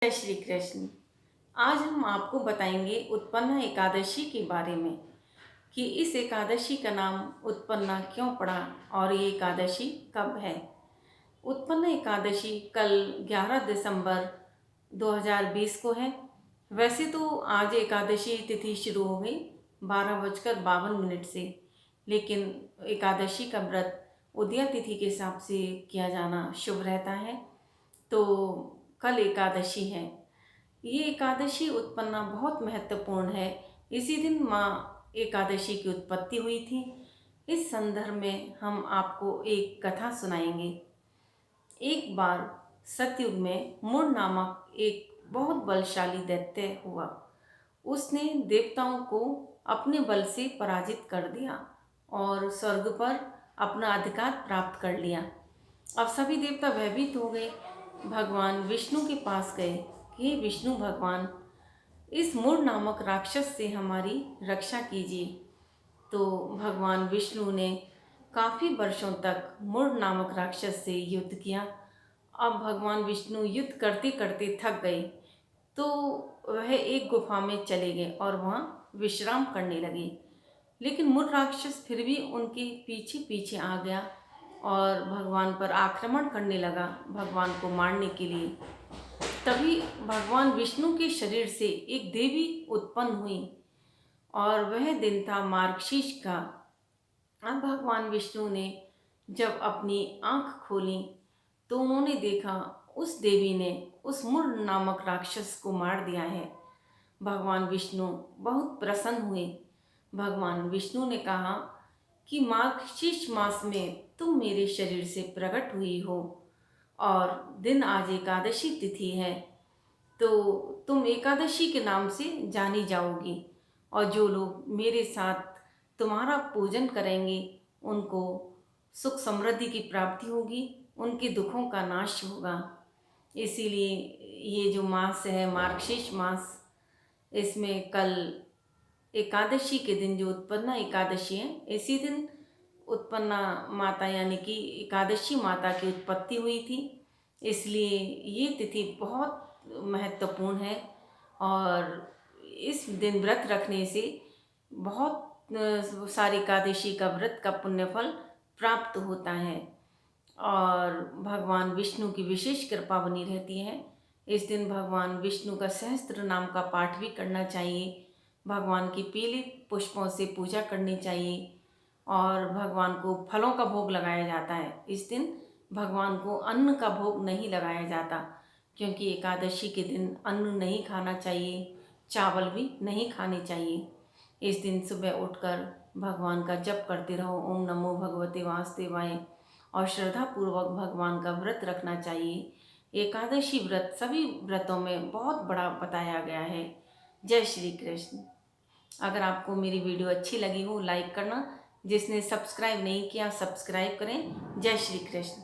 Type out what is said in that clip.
जय श्री कृष्ण। आज हम आपको बताएंगे उत्पन्ना एकादशी के बारे में कि इस एकादशी का नाम उत्पन्ना क्यों पड़ा और ये एकादशी कब है। उत्पन्ना एकादशी कल 11 दिसंबर 2020 को है। वैसे तो आज एकादशी तिथि शुरू हो गई 12:52 से, लेकिन एकादशी का व्रत उदया तिथि के हिसाब से किया जाना शुभ रहता है। तो कल एकादशी है। ये एकादशी उत्पन्ना बहुत महत्वपूर्ण है। इसी दिन माँ एकादशी की उत्पत्ति हुई थी। इस संदर्भ में हम आपको एक कथा सुनाएंगे। एक बार सतयुग में मुर नामक एक बहुत बलशाली दैत्य हुआ। उसने देवताओं को अपने बल से पराजित कर दिया और स्वर्ग पर अपना अधिकार प्राप्त कर लिया। अब सभी देवता भयभीत हो गए। भगवान विष्णु के पास गए कि हे विष्णु भगवान, इस मुर नामक राक्षस से हमारी रक्षा कीजिए। तो भगवान विष्णु ने काफ़ी वर्षों तक मुर नामक राक्षस से युद्ध किया। अब भगवान विष्णु युद्ध करते करते थक गए, तो वह एक गुफा में चले गए और वहाँ विश्राम करने लगे। लेकिन मुर राक्षस फिर भी उनके पीछे पीछे आ गया और भगवान पर आक्रमण करने लगा, भगवान को मारने के लिए। तभी भगवान विष्णु के शरीर से एक देवी उत्पन्न हुई और वह दिन था मार्गशीर्ष का। अब भगवान विष्णु ने जब अपनी आंख खोली तो उन्होंने देखा उस देवी ने उस मुर नामक राक्षस को मार दिया है। भगवान विष्णु बहुत प्रसन्न हुए। भगवान विष्णु ने कहा कि मार्गशीर्ष मास में तुम मेरे शरीर से प्रकट हुई हो और दिन आज एकादशी तिथि है, तो तुम एकादशी के नाम से जानी जाओगी और जो लोग मेरे साथ तुम्हारा पूजन करेंगे उनको सुख समृद्धि की प्राप्ति होगी, उनके दुखों का नाश होगा। इसीलिए ये जो मास है मार्गशीर्ष मास, इसमें कल एकादशी के दिन जो उत्पन्ना एकादशी है, इसी दिन उत्पन्ना माता यानी कि एकादशी माता की उत्पत्ति हुई थी। इसलिए ये तिथि बहुत महत्वपूर्ण है और इस दिन व्रत रखने से बहुत सारी एकादशी का व्रत का पुण्यफल प्राप्त होता है और भगवान विष्णु की विशेष कृपा बनी रहती है। इस दिन भगवान विष्णु का सहस्त्र नाम का पाठ भी करना चाहिए। भगवान की पीले पुष्पों से पूजा करनी चाहिए और भगवान को फलों का भोग लगाया जाता है। इस दिन भगवान को अन्न का भोग नहीं लगाया जाता, क्योंकि एकादशी के दिन अन्न नहीं खाना चाहिए, चावल भी नहीं खाने चाहिए। इस दिन सुबह उठकर भगवान का जप करते रहो, ओम नमो भगवते वासुदेवाय, और श्रद्धापूर्वक भगवान का व्रत रखना चाहिए। एकादशी व्रत सभी व्रतों में बहुत बड़ा बताया गया है। जय श्री कृष्ण। अगर आपको मेरी वीडियो अच्छी लगी हो लाइक करना, जिसने सब्सक्राइब नहीं किया सब्सक्राइब करें। जय श्री कृष्ण।